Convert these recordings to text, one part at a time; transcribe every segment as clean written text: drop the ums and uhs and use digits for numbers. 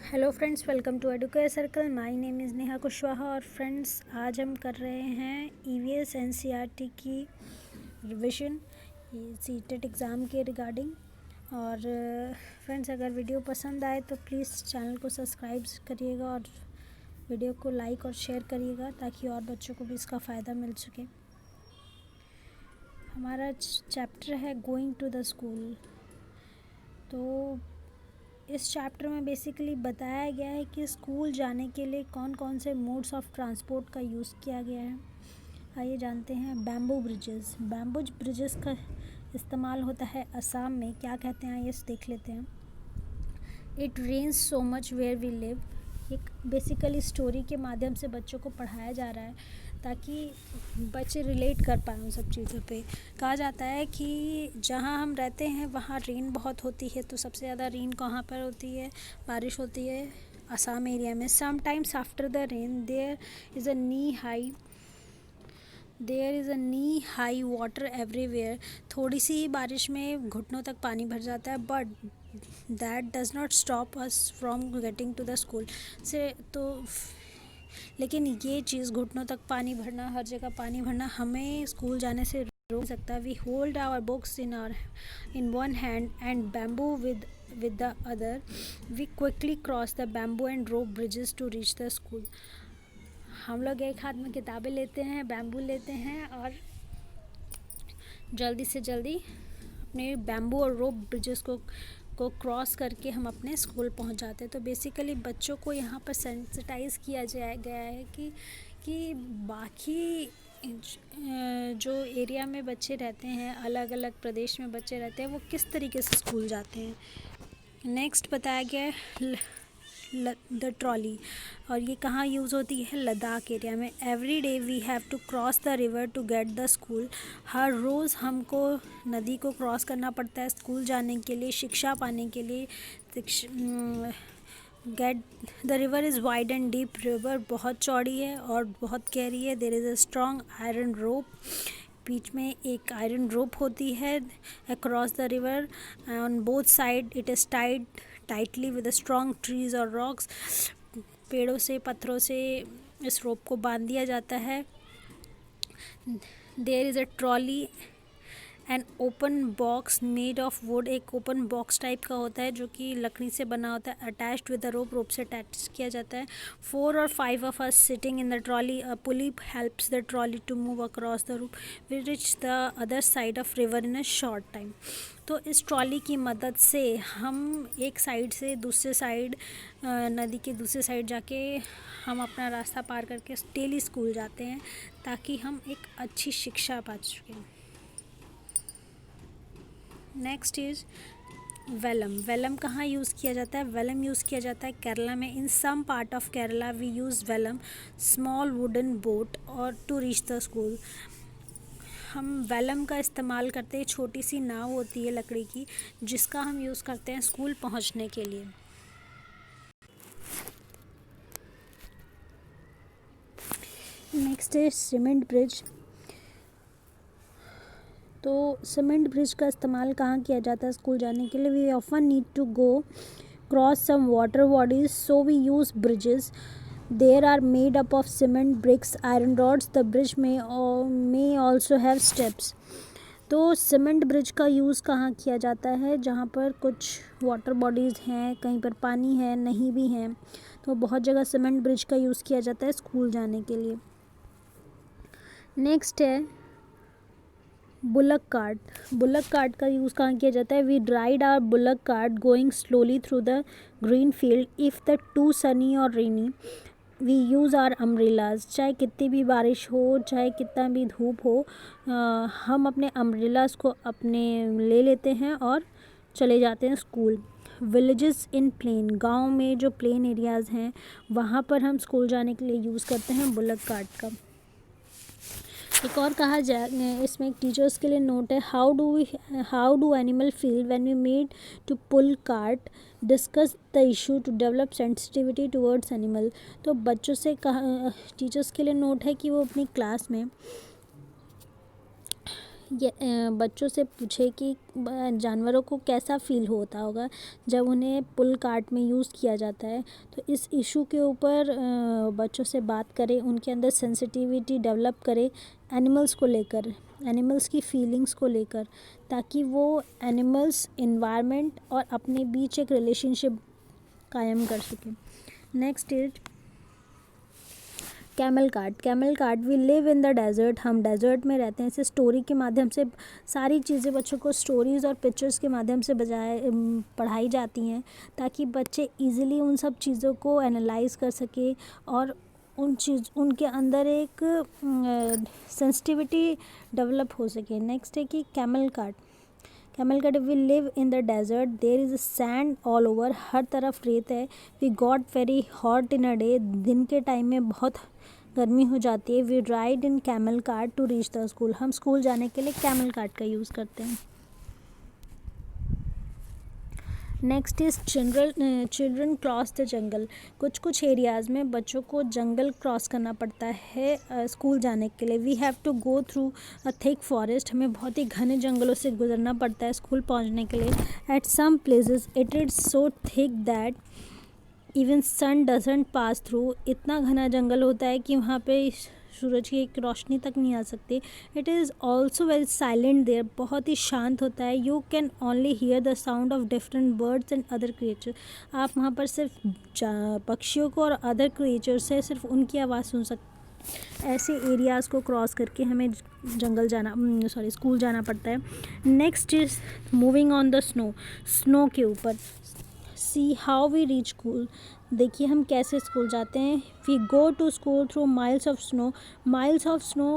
Hello friends, welcome to Educare circle. My name is Neha Kushwaha. और friends, आज हम कर रहे हैं ईवीएस एनसीईआरटी की रिविज़न सीटेट एग्ज़ाम के रिगार्डिंग। और फ्रेंड्स, अगर वीडियो पसंद आए तो प्लीज़ चैनल को सब्सक्राइब करिएगा और वीडियो को लाइक और शेयर करिएगा ताकि और बच्चों को भी इसका फ़ायदा मिल सके। हमारा चैप्टर है गोइंग टू द स्कूल। तो इस चैप्टर में बेसिकली बताया गया है कि स्कूल जाने के लिए कौन कौन से मोड्स ऑफ ट्रांसपोर्ट का यूज़ किया गया है। आइए जानते हैं। बैम्बू ब्रिजेस का इस्तेमाल होता है असम में। क्या कहते हैं ये देख लेते हैं। It rains so much where we live. एक बेसिकली स्टोरी के माध्यम से बच्चों को पढ़ाया जा रहा है ताकि बच्चे रिलेट कर पाएँ उन सब चीज़ों पे। कहा जाता है कि जहाँ हम रहते हैं वहाँ रेन बहुत होती है। तो सबसे ज़्यादा रेन कहाँ पर होती है? बारिश होती है असम एरिया में। Sometimes after the rain there is a knee high water everywhere. थोड़ी सी बारिश में घुटनों तक पानी भर जाता है, but that does not stop us from getting to the school से। तो लेकिन ये चीज़ घुटनों तक पानी भरना, हर जगह पानी भरना हमें स्कूल जाने से रोक सकता है। We hold our books in one hand and bamboo with the other. We quickly cross the bamboo and rope bridges to reach the school. हम लोग एक हाथ में किताबें लेते हैं, बैम्बू लेते हैं और जल्दी से जल्दी अपने बैम्बू और रोप ब्रिजेस को क्रॉस करके हम अपने स्कूल पहुंच जाते हैं। तो बेसिकली बच्चों को यहाँ पर सेंसिटाइज़ किया गया है कि बाकी जो एरिया में बच्चे रहते हैं, अलग अलग प्रदेश में बच्चे रहते हैं, वो किस तरीके से स्कूल जाते हैं। नेक्स्ट बताया गया है द ट्रॉली। और ये कहाँ यूज़ होती है? लद्दाख एरिया में। Every day we have to cross the river to get the school. हर रोज़ हमको नदी को क्रॉस करना पड़ता है स्कूल जाने के लिए, शिक्षा पाने के लिए। Get the river is wide and deep. River बहुत चौड़ी है और बहुत गहरी है। There is a strong iron rope. बीच में एक आयरन रोप होती है across the river. On both side it is tied tightly with strong trees और रॉक्स। पेड़ों से, पत्थरों से इस रोप को बांध दिया जाता है। There is a trolley an open box made of wood. एक ओपन बॉक्स टाइप का होता है जो कि लकड़ी से बना होता है, अटैच्ड विद द रोप से अटैच किया जाता है। 4 or 5 of us sitting in the trolley. A pulley helps the trolley to move across the rope. We reach the other side of river in a short time. तो इस trolley की मदद से हम एक साइड से दूसरे साइड, नदी के दूसरे साइड जाके हम अपना रास्ता पार करके डेली स्कूल जाते हैं ताकि हम एक अच्छी शिक्षा पा सकें। Next is vallam. वेलम कहाँ यूज़ किया जाता है? वेलम यूज़ किया जाता है केरला में। In some part of Kerala we use vallam small wooden boat और टू रीच द स्कूल। हम वेलम का इस्तेमाल करते हैं। छोटी सी नाव होती है लकड़ी की जिसका हम यूज़ करते हैं स्कूल पहुंचने के लिए। नेक्स्ट है सीमेंट ब्रिज। तो सीमेंट ब्रिज का इस्तेमाल कहाँ किया जाता है स्कूल जाने के लिए? We often need to go cross some water bodies, so we use bridges. There are made up of cement bricks iron rods. The bridge में ऑल्सो हैव स्टेप्स। तो सीमेंट ब्रिज का यूज़ कहाँ किया जाता है? जहाँ पर कुछ वाटर बॉडीज़ हैं, कहीं पर पानी है, नहीं भी हैं, तो बहुत जगह सीमेंट ब्रिज का यूज़ किया जाता है स्कूल जाने के लिए। नेक्स्ट है बुलक कार्ट। बुलक कार्ट का यूज़ कहाँ किया जाता है? We drived our bullock cart going slowly through the green field. If the too sunny or rainy we use our umbrellas. चाहे कितनी भी बारिश हो, चाहे कितना भी धूप हो, हम अपने अम्ब्रेलाज को अपने ले लेते हैं और चले जाते हैं स्कूल। Villages in plane. गांव में जो प्लेन एरियाज़ हैं वहाँ पर हम स्कूल जाने के लिए यूज़ करते हैं बुलक कार्ट का। एक और कहा जाए, इसमें एक टीचर्स के लिए नोट है। How do animal feel when we made to pull cart? Discuss the issue to develop sensitivity towards animal. तो बच्चों से कहा, टीचर्स के लिए नोट है कि वो अपनी क्लास में ये बच्चों से पूछे कि जानवरों को कैसा फील होता होगा जब उन्हें पुल कार्ट में यूज़ किया जाता है। तो इस इशू के ऊपर बच्चों से बात करें, उनके अंदर सेंसिटिविटी डेवलप करें एनिमल्स को लेकर, एनिमल्स की फीलिंग्स को लेकर, ताकि वो एनिमल्स, एनवायरनमेंट और अपने बीच एक रिलेशनशिप कायम कर सकें। Next is camel cart. Camel cart, we live in the desert, हम डेजर्ट में रहते हैं। इसे स्टोरी के माध्यम से सारी चीज़ें बच्चों को स्टोरीज़ और पिक्चर्स के माध्यम से पढ़ाई जाती हैं, ताकि बच्चे इजीली उन सब चीज़ों को एनालाइज कर सके और उनके अंदर एक सेंसिटिविटी डेवलप हो सके। नेक्स्ट है कि camel cart. Camel cart, we live in the desert, there is sand all over, हर तरफ रेत है। We got very hot in a day, दिन के टाइम में बहुत गर्मी हो जाती है। We ride in camel cart to reach the school, हम स्कूल जाने के लिए कैमल कार्ट का यूज़ करते हैं। Next is children cross the jungle. कुछ एरियाज़ में बच्चों को जंगल क्रॉस करना पड़ता है स्कूल जाने के लिए। We have to go through a thick forest, हमें बहुत ही घने जंगलों से गुजरना पड़ता है स्कूल पहुंचने के लिए। At some places it is so thick that even sun doesn't pass through, इतना घना जंगल होता है कि वहाँ पे सूरज की एक रोशनी तक नहीं आ सकती। It is also very silent there, बहुत ही शांत होता है। You can only hear the sound of different birds and other creature, आप वहाँ पर सिर्फ पक्षियों को और अदर क्रिएचर से सिर्फ उनकी आवाज़ सुन सकते। ऐसे एरियाज़ को क्रॉस करके हमें स्कूल जाना पड़ता है। Next is moving on the snow के ऊपर। See how we reach school, देखिए हम कैसे स्कूल जाते हैं। We go to school through miles of snow, miles of snow,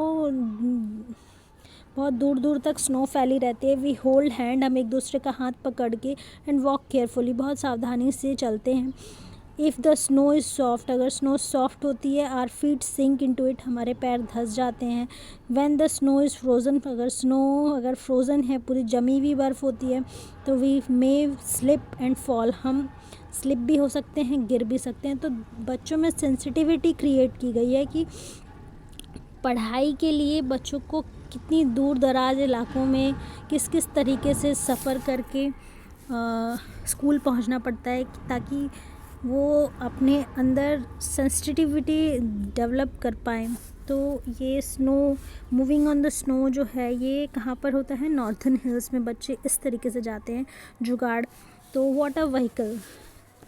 बहुत दूर दूर तक स्नो फैली रहती है। वी होल्ड हैंड, हम एक दूसरे का हाथ पकड़ के, एंड वॉक केयरफुली, बहुत सावधानी से चलते हैं। If the snow is soft, अगर स्नो सॉफ्ट होती है, our feet sink into it, हमारे पैर धंस जाते हैं। When the snow is frozen, अगर फ्रोज़न है, पूरी जमी हुई बर्फ़ होती है, तो we may slip and fall, हम स्लिप भी हो सकते हैं, गिर भी सकते हैं। तो बच्चों में सेंसिटिविटी क्रिएट की गई है कि पढ़ाई के लिए बच्चों को कितनी दूर दराज इलाकों में किस किस तरीके से सफ़र करके स्कूल पहुंचना पड़ता है, ताकि वो अपने अंदर सेंसिटिविटी डेवलप कर पाएँ। तो ये मूविंग ऑन द स्नो जो है, ये कहाँ पर होता है? नॉर्थन हिल्स में बच्चे इस तरीके से जाते हैं। जुगाड़, तो वाटर व्हीकल,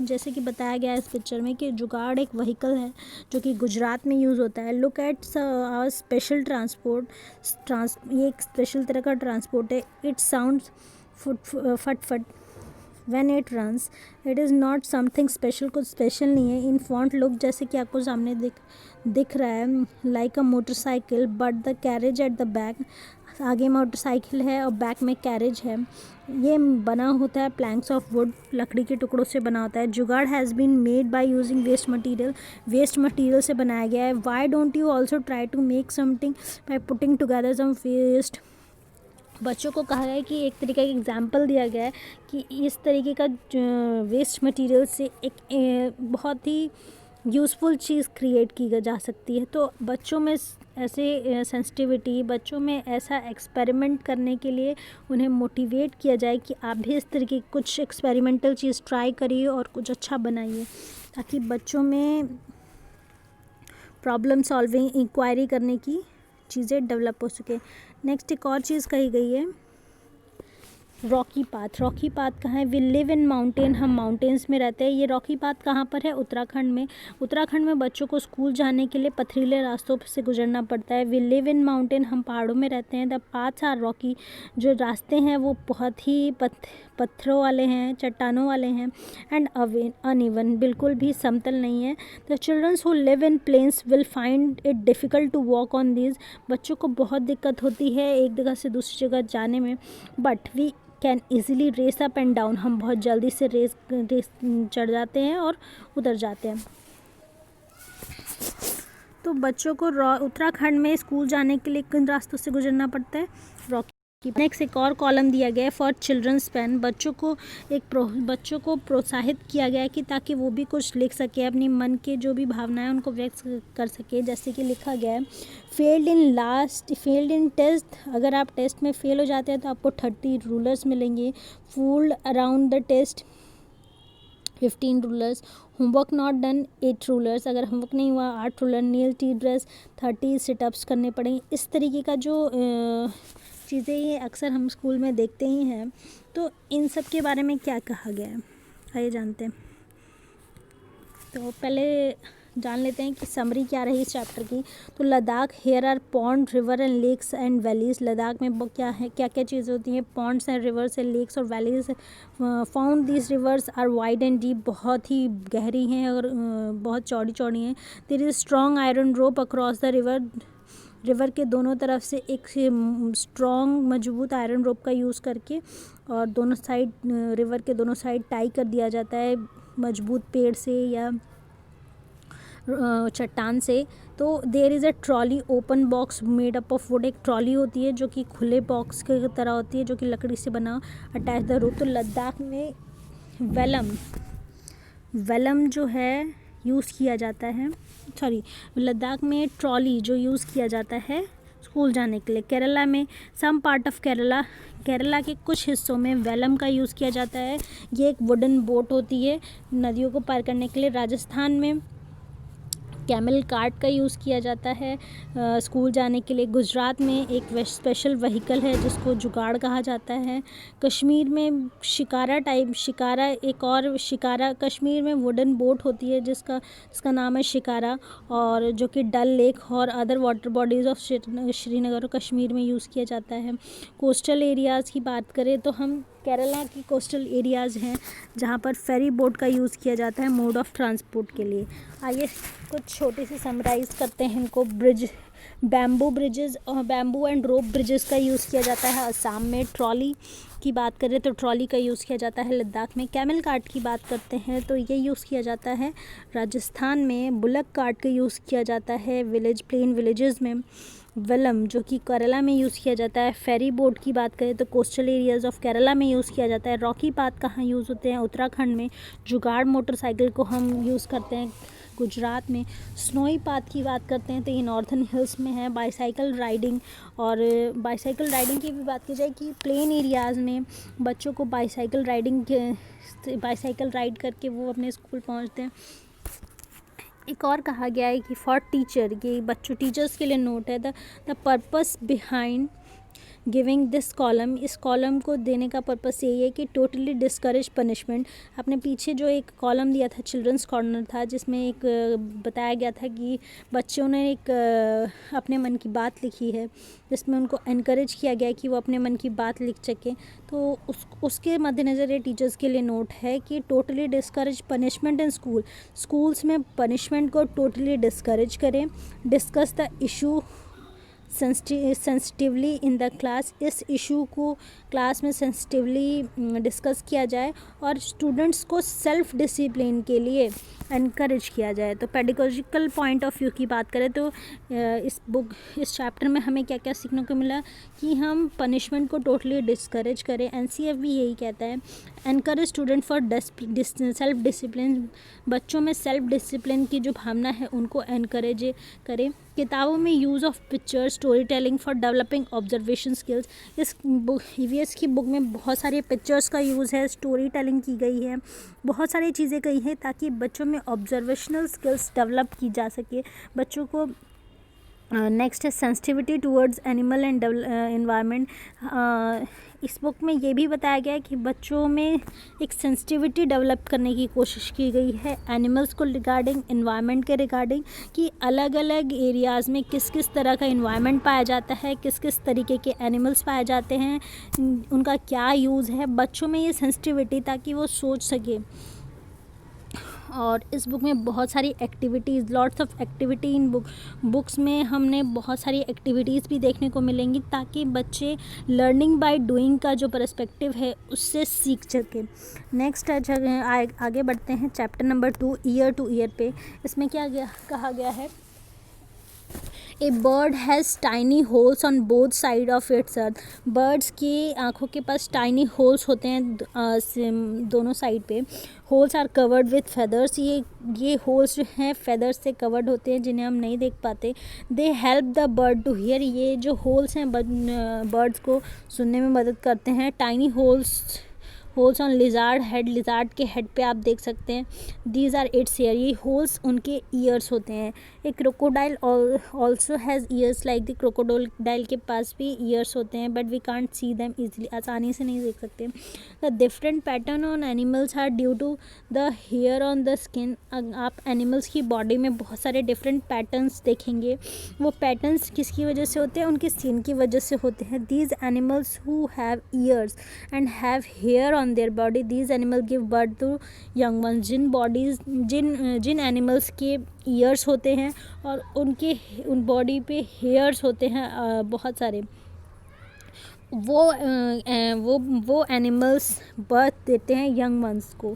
जैसे कि बताया गया है इस पिक्चर में कि जुगाड़ एक व्हीकल है जो कि गुजरात में यूज़ होता है। लुक एट स्पेशल ट्रांसपोर्ट, ये एक स्पेशल तरह का ट्रांसपोर्ट है। इट साउंड्स फट when it runs, it is not something special, कुछ स्पेशल नहीं है। इन फ्रंट लुक, जैसे कि आपको सामने दिख रहा है, like a motorcycle but the carriage at the back, आगे मोटरसाइकिल है और बैक में कैरेज है। ये बना होता है प्लैंक्स ऑफ वुड, लकड़ी के टुकड़ों से बना होता है। Jugaad has been made by using waste material से बनाया गया है। Why don't you also try to make something by putting together some waste. बच्चों को कहा गया है कि एक तरीके का एग्जाम्पल दिया गया है कि इस तरीके का वेस्ट मटेरियल से एक बहुत ही यूज़फुल चीज़ क्रिएट की जा सकती है। तो बच्चों में ऐसे सेंसिटिविटी, बच्चों में ऐसा एक्सपेरिमेंट करने के लिए उन्हें मोटिवेट किया जाए कि आप भी इस तरीके कुछ एक्सपेरिमेंटल चीज़ ट्राई करिए और कुछ अच्छा बनाइए, ताकि बच्चों में प्रॉब्लम सॉल्विंग, इंक्वायरी करने की चीज़ें डेवलप हो सके। नेक्स्ट एक और चीज़ कही गई है, रॉकी पाथ कहाँ है? वी लिव इन माउंटेन, हम माउंटेन्स में रहते हैं। ये रॉकी पाथ कहाँ पर है? उत्तराखंड में बच्चों को स्कूल जाने के लिए पथरीले रास्तों से गुजरना पड़ता है। वी लिव इन माउंटेन, हम पहाड़ों में रहते हैं। द पाथ्स आर रॉकी, जो रास्ते हैं वो बहुत ही पत्थरों वाले हैं, चट्टानों वाले हैं। एंड अनइवन, बिल्कुल भी समतल नहीं है। The childrens who live in plains will find it difficult to walk on these, बच्चों को बहुत दिक्कत होती है एक जगह से दूसरी जगह जाने में। But we can easily race up and down, हम बहुत जल्दी से रेस चढ़ जाते हैं और उतर जाते हैं। तो बच्चों को उत्तराखंड में स्कूल जाने के लिए किन रास्तों से गुजरना पड़ता है? रॉकी नेक्स्ट एक और कॉलम दिया गया है फॉर चिल्ड्रंस पेन। बच्चों को प्रोत्साहित किया गया है कि ताकि वो भी कुछ लिख सके, अपनी मन के जो भी भावनाएं उनको व्यक्त कर सके। जैसे कि लिखा गया है फेल्ड इन टेस्ट, अगर आप टेस्ट में फेल हो जाते हैं तो आपको 30 रूलर्स मिलेंगे। Fooled around the test 15 rulers. Homework not done 8 rulers, अगर होमवर्क नहीं हुआ 8 रूलर। नील टी ड्रेस 30 सिटअप्स करने पड़ेंगे। इस तरीके का जो चीज़ें ये अक्सर हम स्कूल में देखते ही हैं। तो इन सब के बारे में क्या कहा गया है आइए जानते हैं। तो पहले जान लेते हैं कि समरी क्या रही इस चैप्टर की। तो Ladakh, here are pond river and lakes and valleys. Ladakh में क्या है, क्या क्या चीज़ें होती हैं, ponds and rivers and lakes और valleys. Found these rivers are wide and deep, बहुत ही गहरी हैं और बहुत चौड़ी चौड़ी हैं। There is strong iron rope across the river के दोनों तरफ से एक स्ट्रॉन्ग मजबूत आयरन रोप का यूज़ करके और दोनों साइड रिवर के दोनों साइड टाई कर दिया जाता है मजबूत पेड़ से या चट्टान से। तो there is a trolley open box made up of wood. एक ट्रॉली होती है जो कि खुले बॉक्स की तरह होती है जो कि लकड़ी से बना, अटैच द रोप। तो लद्दाख में वेलम जो है यूज़ किया जाता है, लद्दाख में ट्रॉली जो यूज़ किया जाता है स्कूल जाने के लिए। केरला में सम पार्ट ऑफ केरला के कुछ हिस्सों में वेलम का यूज़ किया जाता है। ये एक वुडन बोट होती है नदियों को पार करने के लिए। राजस्थान में कैमल कार्ट का यूज़ किया जाता है स्कूल जाने के लिए। गुजरात में एक स्पेशल व्हीकल है जिसको जुगाड़ कहा जाता है। कश्मीर में शिकारा कश्मीर में वुडन बोट होती है जिसका नाम है शिकारा, और जो कि डल लेक और other water bodies of Srinagar और कश्मीर में यूज़ किया जाता है। कोस्टल एरियाज़ की बात करें तो हम केरला की कोस्टल एरियाज़ हैं जहाँ पर फेरी बोट का यूज़ किया जाता है मोड ऑफ ट्रांसपोर्ट के लिए। आइए कुछ छोटी सी समराइज़ करते हैं इनको। बैम्बू एंड रोप ब्रिजेस का यूज़ किया जाता है असम में। ट्रॉली की बात करें तो ट्रॉली का यूज़ किया जाता है लद्दाख में। कैमल कार्ट की बात करते हैं तो ये यूज़ किया जाता है राजस्थान में। बुलक कार्ट का यूज़ किया जाता है प्लेन विलेजेस में। वेलम जो कि केरला में यूज़ किया जाता है। फेरी बोट की बात करें तो कोस्टल एरियाज़ ऑफ केरला में यूज़ किया जाता है। रॉकी पाथ कहाँ यूज़ होते हैं, उत्तराखंड में। जुगाड़ मोटरसाइकिल को हम यूज़ करते हैं गुजरात में। स्नोई पाथ की बात करते हैं तो ये नॉर्थन हिल्स में है। बाईसाइकिल राइडिंग की भी बात की जाए कि प्लेन एरियाज़ में बच्चों को बाईसाइकिल राइड करके वो अपने स्कूल पहुंचते हैं। एक और कहा गया है कि फॉर टीचर, ये टीचर्स के लिए नोट है। The purpose behind giving this column, इस कॉलम को देने का पर्पस यही है कि टोटली डिस्करेज पनिशमेंट। आपने पीछे जो एक कॉलम दिया था चिल्ड्रंस कॉर्नर था जिसमें एक बताया गया था कि बच्चों ने एक अपने मन की बात लिखी है जिसमें उनको एनकरेज किया गया कि वो अपने मन की बात लिख सकें। तो उसके मद्देनज़र ये टीचर्स के लिए नोट है कि टोटली डिस्करेज पनिशमेंट इन स्कूल्स में पनिशमेंट को टोटली डिस्करेज करें। Discuss the issue sensitively in the class, इस इशू को क्लास में सेंसिटिवली डिस्कस किया जाए और स्टूडेंट्स को सेल्फ डिसिप्लिन के लिए एनकरेज किया जाए। तो पेडागोजिकल पॉइंट ऑफ व्यू की बात करें तो इस चैप्टर में हमें क्या क्या सीखने को मिला कि हम पनिशमेंट को टोटली डिस्करेज करें। एनसीएफ भी यही कहता है, encourage student for self discipline, बच्चों में सेल्फ डिसिप्लिन की जो भावना है उनको एनकरेज करें। किताबों में use of picture story telling for developing observation skills, इस ईवीएस की बुक में बहुत सारे पिक्चर्स का यूज़ है, स्टोरी टेलिंग की गई है, बहुत सारी चीज़ें कही हैं ताकि बच्चों में ऑब्जर्वेशनल स्किल्स डेवलप की जा सके बच्चों को। नेक्स्ट है sensitivity towards animal and environment. इस बुक में ये भी बताया गया है कि बच्चों में एक सेंसिटिविटी डेवलप करने की कोशिश की गई है एनिमल्स को रिगार्डिंग, एनवायरनमेंट के रिगार्डिंग, कि अलग अलग एरियाज़ में किस किस तरह का एनवायरनमेंट पाया जाता है, किस किस तरीके के एनिमल्स पाए जाते हैं, उनका क्या यूज़ है। बच्चों में ये सेंसिटिविटी ताकि वो सोच सके। और इस बुक में बहुत सारी activities, lots of activity in books में हमने बहुत सारी एक्टिविटीज़ भी देखने को मिलेंगी ताकि बच्चे लर्निंग बाय डूइंग का जो पर्सपेक्टिव है उससे सीख सकें। नेक्स्ट आगे बढ़ते हैं chapter number 2 ear to ear पे। इसमें क्या कहा गया है a bird has tiny holes on both side of its earth. Birds की आँखों के पास टाइनी होल्स होते हैं दोनों साइड पे। Holes are covered with feathers. ये होल्स जो हैं फेदर्स से कवर्ड होते हैं जिन्हें हम नहीं देख पाते। They help the bird to hear. ये जो होल्स हैं बर्ड्स को सुनने में मदद करते हैं। Tiny holes on lizard head. Lizard के हेड पे आप देख सकते हैं। These are its ear. ये होल्स उनके ईयर्स होते हैं। A crocodile also has ears like the crocodile के पास भी ईयर्स होते हैं but we can't see them easily. आसानी से नहीं देख सकते। The different pattern on animals are due to the hair on the skin. आप एनिमल्स की बॉडी में बहुत सारे डिफरेंट पैटर्न्स देखेंगे। वो पैटर्न्स किसकी वजह से होते हैं? उनकी स्किन की वजह से होते हैं। These animals who have ears and have hair on their body, these animal give birth to young ones. जिन एनिमल्स के ईयर्स होते हैं और उन बॉडी पे हेयर्स होते हैं बहुत सारे, वो एनिमल्स बर्थ देते हैं यंग वंस को।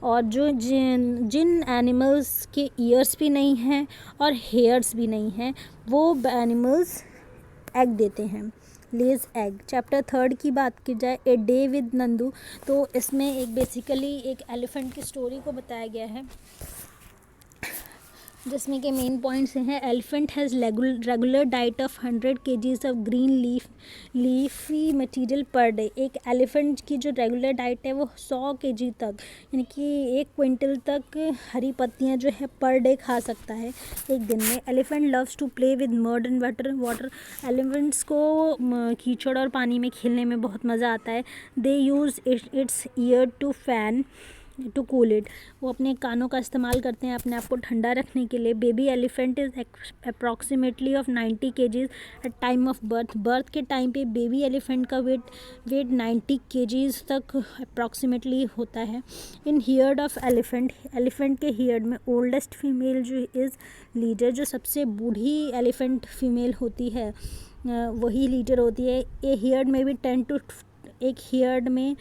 और जिन एनिमल्स के ईयर्स भी नहीं हैं और हेयर्स भी नहीं हैं वो एनिमल्स एग देते हैं, लेज एग। चैप्टर 3 की बात की जाए, ए डे विद नंदू, तो इसमें एक बेसिकली एक एलिफेंट की स्टोरी को बताया गया है जिसमें के मेन पॉइंट्स हैं। Elephant has regular diet of 100 kgs of green leafy material per day. एक एलिफेंट की जो रेगुलर डाइट है वो 100 kg तक, यानी कि 1 क्विंटल तक हरी पत्तियां जो है पर डे खा सकता है एक दिन में। Elephant loves to play with mud and water. Elephants को कीचड़ और पानी में खेलने में बहुत मज़ा आता है। They use its ear to fan to cool it. वो अपने कानों का इस्तेमाल करते हैं अपने आप को ठंडा रखने के लिए। Baby elephant is approximately of 90 kgs at time of birth के टाइम पे बेबी एलिफेंट का वेट 90 kgs तक अप्रॉक्सीमेटली होता है। इन हियर्ड ऑफ एलिफेंट के हियर्ड में ओल्डेस्ट फीमेल जो इज़ लीडर, जो सबसे बूढ़ी एलिफेंट फीमेल होती है वही लीडर होती है। ए हियर्ड में भी एक हियर्ड में,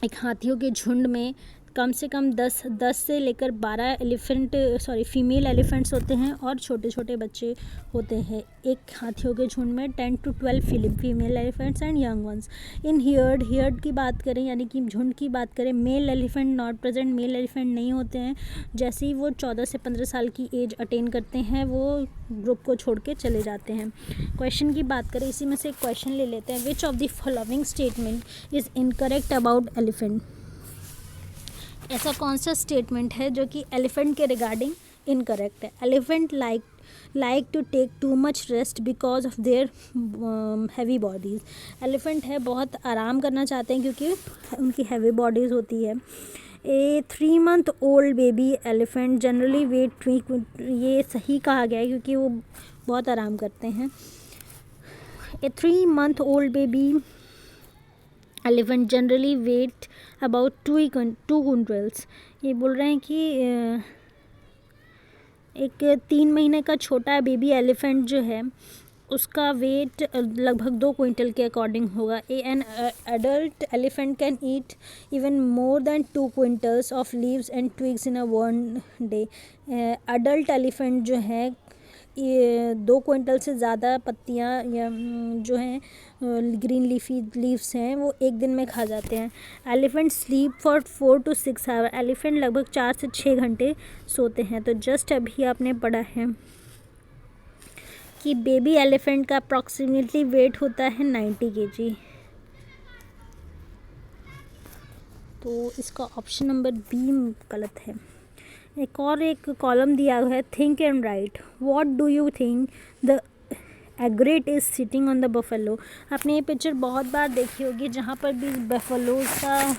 एक हाथियों के झुंड में कम से कम 10 से लेकर 12 फीमेल एलिफेंट्स होते हैं और छोटे छोटे बच्चे होते हैं। एक हाथियों के झुंड में 10 to 12 female elephants and young ones. In heard की बात करें यानी कि झुंड की बात करें, mail elephant not present. Mail elephant नहीं होते हैं। जैसे ही वो 14 से 15 साल की एज अटेन करते हैं वो ग्रुप को छोड़ के चले जाते हैं। क्वेश्चन की बात करें, इसी में से एक क्वेश्चन ले लेते हैं। Which of the following statement is incorrect about elephant? ऐसा कौन सा स्टेटमेंट है जो कि एलिफेंट के रिगार्डिंग इनकरेक्ट है? Elephant like to take too much rest because of their heavy bodies. Elephant है बहुत आराम करना चाहते हैं क्योंकि उनकी हैवी बॉडीज़ होती है। A 3 month old baby elephant generally weight, ये सही कहा गया है क्योंकि वो बहुत आराम करते हैं। A 3 month old baby elephant generally weight about 2 quintals। ये बोल रहे हैं कि एक 3 महीने का छोटा बेबी एलिफेंट जो है उसका वेट लगभग 2 क्विंटल के अकॉर्डिंग होगा। An adult elephant can eat even more than 2 quintals of leaves and twigs in a 1 day। Adult elephant जो है ये 2 क्विंटल से ज़्यादा पत्तियाँ या जो हैं ग्रीन लीव्स हैं वो एक दिन में खा जाते हैं। Elephant sleep for 4 to 6 hours। Elephant लगभग 4 से 6 घंटे सोते हैं। तो जस्ट अभी आपने पढ़ा है कि बेबी एलिफेंट का अप्रॉक्सीमेटली वेट होता है 90 kg। तो इसका ऑप्शन नंबर बी गलत है। एक कॉलम दिया हुआ है, think and right. What do you think the एग्रेट is sitting on the buffalo. आपने ये पिक्चर बहुत बार देखी होगी जहाँ पर भी बफेलोज का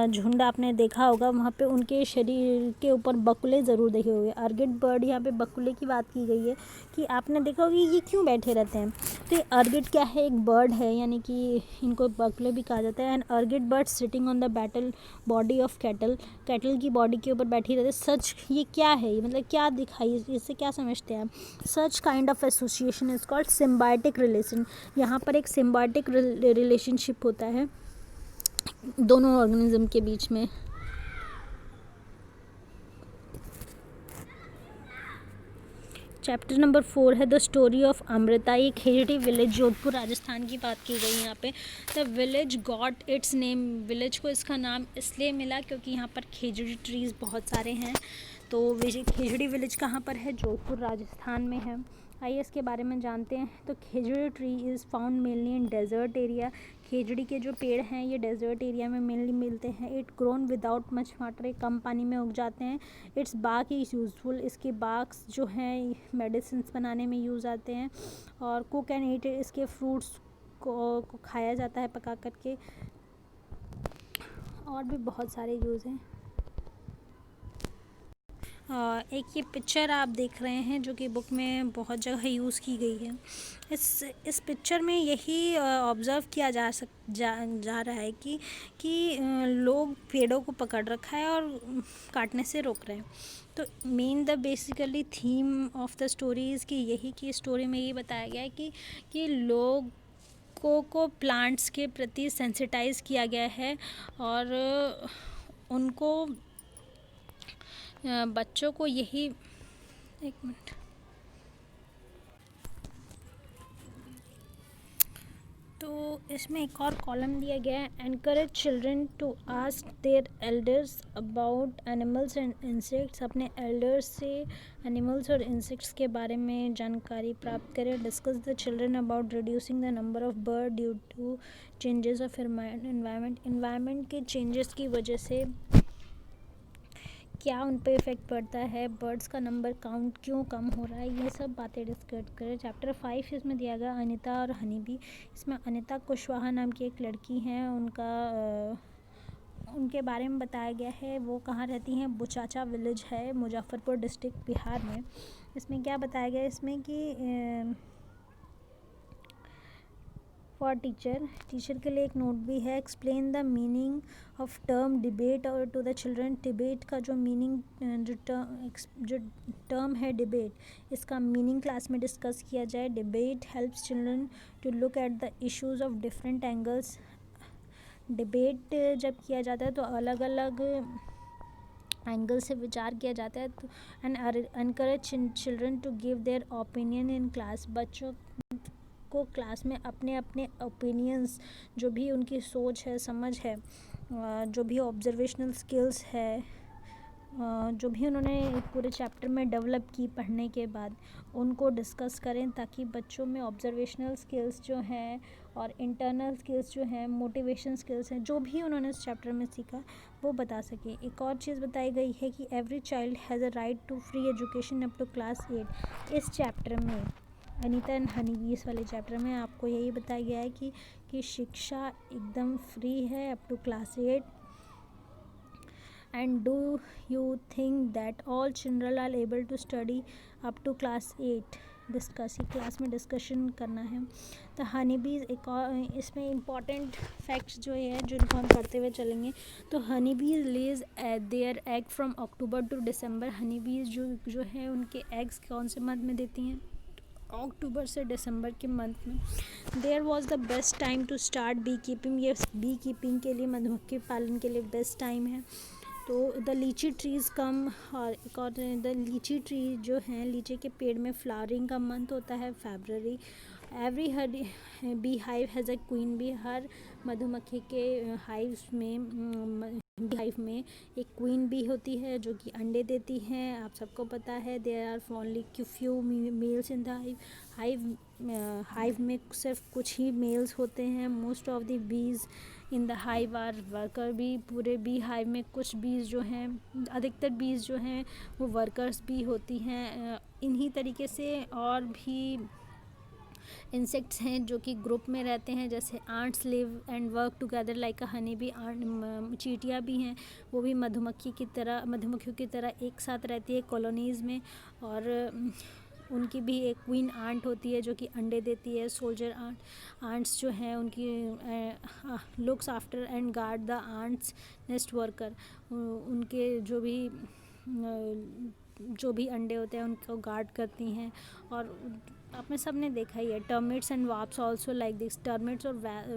झुंड आपने देखा होगा, वहाँ पे उनके शरीर के ऊपर बकुले ज़रूर देखे होंगे। अर्गिट बर्ड, यहाँ पे बकुले की बात की गई है कि आपने देखा होगा ये क्यों बैठे रहते हैं। तो ये अर्गिट क्या है? एक बर्ड है, यानी कि इनको बकुले भी कहा जाता है। एंड अर्गिट bird sitting on the battle body of cattle की बॉडी के ऊपर बैठी रहते हैं। सच ये क्या है? ये मतलब क्या दिखाई, इससे क्या समझते हैं आप? Such kind of association is called symbiotic relation. यहाँ पर एक सिम्बायोटिक रिलेशनशिप होता है दोनों ऑर्गेनिज्म के बीच में। चैप्टर नंबर 4 है द स्टोरी ऑफ अमृता। ये खेजड़ी विलेज जोधपुर राजस्थान की बात की गई यहाँ पे। The village got its name, village को इसका नाम इसलिए मिला क्योंकि यहाँ पर खेजड़ी ट्रीज़ बहुत सारे हैं। तो खेजड़ी विलेज कहाँ पर है? जोधपुर राजस्थान में है। आइए इसके बारे में जानते हैं। तो khejri tree is found mainly in desert area. Khejri के जो पेड़ हैं ये डेजर्ट एरिया में मेनली मिलते हैं। It grown without much water, कम पानी में उग जाते हैं। इट्स बाग इज़ यूजफुल, इसके बाग्स जो हैं मेडिसिन बनाने में यूज़ आते हैं। और कुक एंड ईट, इसके फ्रूट्स को खाया जाता है पका करके। और भी बहुत सारे यूज़ हैं। एक ये पिक्चर आप देख रहे हैं जो कि बुक में बहुत जगह यूज़ की गई है। इस पिक्चर में यही ऑब्ज़र्व किया जा रहा है कि लोग पेड़ों को पकड़ रखा है और काटने से रोक रहे हैं। तो main the basically theme of the stories की यही कि स्टोरी में ये बताया गया है कि लोगों को प्लांट्स के प्रति सेंसिटाइज किया गया है और उनको बच्चों को यही, एक मिनट, तो इसमें एक और कॉलम दिया गया है, encourage children to ask their elders about animals and insects. अपने एल्डर्स से एनिमल्स और इंसेक्ट्स के बारे में जानकारी प्राप्त करें। Discuss the children about reducing the number of bird due to changes of environment के चेंजेस की वजह से क्या उन पे इफ़ेक्ट पड़ता है, बर्ड्स का नंबर काउंट क्यों कम हो रहा है, ये सब बातें डिस्कस करें। चैप्टर 5 इसमें दिया गया अनीता और हनी बी। इसमें अनीता कुशवाहा नाम की एक लड़की हैं, उनके बारे में बताया गया है। वो कहाँ रहती हैं? बुचाचा विलेज है, मुजफ्फरपुर डिस्ट्रिक्ट, बिहार में। इसमें क्या बताया गया इसमें कि फॉर टीचर के लिए एक नोट भी है। Explain the meaning of term debate और टू द चिल्ड्रन। डिबेट का जो मीनिंग, जो टर्म है डिबेट, इसका मीनिंग क्लास में डिस्कस किया जाए। Debate helps children to look at the issues of different angles. Debate जब किया जाता है तो अलग अलग एंगल से विचार किया जाता है। तो and encourage children to give their opinion in class. बच्चों को क्लास में अपने अपने ओपिनियंस, जो भी उनकी सोच है, समझ है, जो भी ऑब्जर्वेशनल स्किल्स है, जो भी उन्होंने पूरे चैप्टर में डेवलप की पढ़ने के बाद, उनको डिस्कस करें ताकि बच्चों में ऑब्जर्वेशनल स्किल्स जो हैं और इंटरनल स्किल्स जो हैं, मोटिवेशन स्किल्स हैं, जो भी उन्होंने इस चैप्टर में सीखा वो बता सकें। एक और चीज़ बताई गई है कि every child has a right to free education up to class 8। इस चैप्टर में, अनीता एंड हनी बी, इस वाले चैप्टर में आपको यही बताया गया है कि शिक्षा एकदम फ्री है up to class 8। And do you think that all children are able to study up to class 8? Discuss, class में डिस्कशन करना है। तो हनी बी, एक और इसमें इम्पॉर्टेंट फैक्ट्स जो है जिनको हम करते हुए चलेंगे। तो honey bees lays their egg from October to December. Honey bees जो है उनके एग्स कौन से मंथ में देती हैं? अक्टूबर से दिसंबर के मंथ में। There was the best time to start bee keeping. ये बी कीपिंग के लिए, मधुमक्खी पालन के लिए बेस्ट टाइम है। तो द लीची ट्रीज़ कम, और एक और द लीची ट्री जो हैं, लीची के पेड़ में फ्लावरिंग का मंथ होता है फरवरी। Every bee hive has a queen bee. हर मधुमक्खी के हाइव्स में, हाइव में एक क्वीन बी होती है जो कि अंडे देती हैं। आप सबको पता है there are only few males in the hive में सिर्फ कुछ ही मेल्स होते हैं। Most of the bees in the hive are worker bee. पूरे बी हाइव में कुछ बीज जो हैं, अधिकतर बीज जो हैं वो वर्कर्स भी होती हैं। इन्हीं तरीके से और भी इंसेक्ट्स हैं जो कि ग्रुप में रहते हैं, जैसे ants live and work together like a honey bee. चींटियाँ भी हैं, वो भी मधुमक्खियों की तरह एक साथ रहती है कॉलोनीज़ में। और उनकी भी एक क्वीन आंट होती है जो कि अंडे देती है। सोल्जर आंट्स जो हैं उनकी looks after and guard the ants nest worker. उनके जो भी अंडे होते हैं उनको गार्ड करती हैं। और आपने सब ने देखा ही है, termites and wasps also like this. Termites और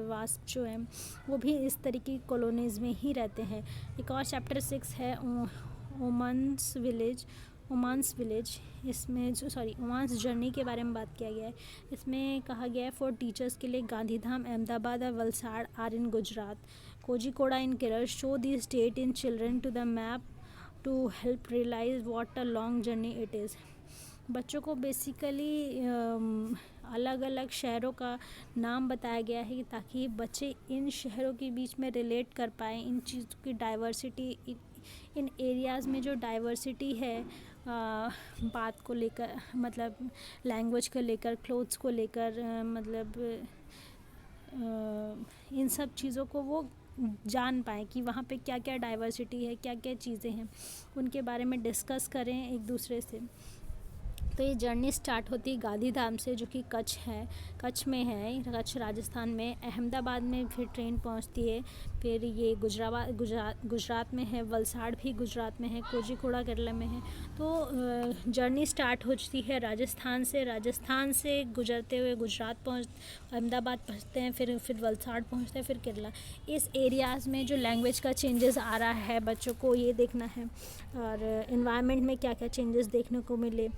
वास्प जो हैं वो भी इस तरीके की कॉलोनीज़ में ही रहते हैं। एक और चैप्टर 6 है ओमन्स विलेज। ओमांस विलेज, इसमें ओमांस जर्नी के बारे में बात किया गया है। इसमें कहा गया है फॉर टीचर्स के लिए गांधीधाम, अहमदाबाद और Valsad are in Gujarat, Kozhikode in Kerala. Show the state in children to the map to help realise what a long journey it is. बच्चों को बेसिकली अलग अलग शहरों का नाम बताया गया है ताकि बच्चे इन शहरों के बीच में रिलेट कर पाएँ, इन चीज़ों की डाइवर्सिटी, इन एरियाज़ में जो डाइवर्सिटी है बात को लेकर, मतलब लैंग्वेज को लेकर, क्लोथ्स को लेकर, मतलब इन सब चीज़ों को वो जान पाएँ कि वहाँ पे क्या क्या डाइवर्सिटी है, क्या क्या चीज़ें हैं, उनके बारे में डिस्कस करें एक दूसरे से। तो ये जर्नी स्टार्ट होती है गांधीधाम से, जो कि कच्छ में है, कच्छ राजस्थान में। अहमदाबाद में फिर ट्रेन पहुंचती है, फिर ये गुजरात में है, वलसाड़ भी गुजरात में है, कोझिकोड केरला में है। तो जर्नी स्टार्ट होती है राजस्थान से गुजरते हुए अहमदाबाद पहुंचते हैं, फिर वलसाड़ पहुंचते हैं, फिर केरला। इस एरियाज़ में जो लैंग्वेज का चेंजेस आ रहा है बच्चों को ये देखना है, और इन्वायरमेंट में क्या क्या चेंजेस देखने को मिले,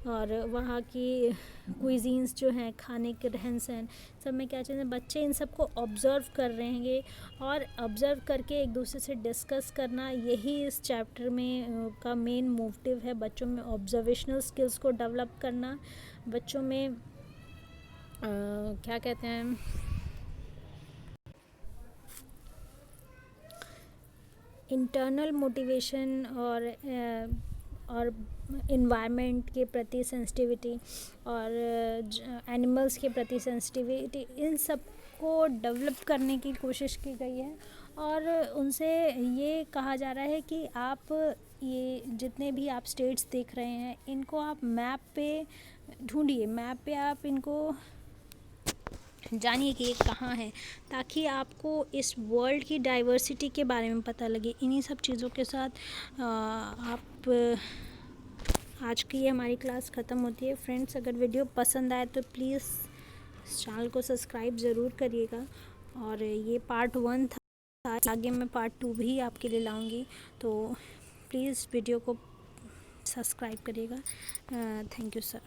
और वहाँ की क्विजीन्स जो हैं, खाने के रहन सहन सब में क्या चीज़ें, बच्चे इन सब को ऑब्ज़र्व कर रहे हैं, और ऑब्ज़र्व करके एक दूसरे से डिस्कस करना, यही इस चैप्टर में का मेन मोटिव है। बच्चों में ऑब्जर्वेशनल स्किल्स को डेवलप करना, बच्चों में क्या कहते हैं, इंटरनल मोटिवेशन और इन्वायरमेंट के प्रति सेंसिटिविटी, और एनिमल्स के प्रति सेंसिटिविटी, इन सब को डेवलप करने की कोशिश की गई है। और उनसे ये कहा जा रहा है कि आप ये जितने भी आप स्टेट्स देख रहे हैं, इनको आप मैप पे ढूंढिए, मैप पे आप इनको जानिए कि ये कहाँ है, ताकि आपको इस वर्ल्ड की डाइवर्सिटी के बारे में पता लगे। इन्हीं सब चीज़ों के साथ आप आज की ये हमारी क्लास ख़त्म होती है। फ्रेंड्स, अगर वीडियो पसंद आए तो प्लीज़ चैनल को सब्सक्राइब ज़रूर करिएगा। और ये पार्ट 1 था, आगे मैं पार्ट 2 भी आपके लिए लाऊंगी, तो प्लीज़ वीडियो को सब्सक्राइब करिएगा। Thank you sir.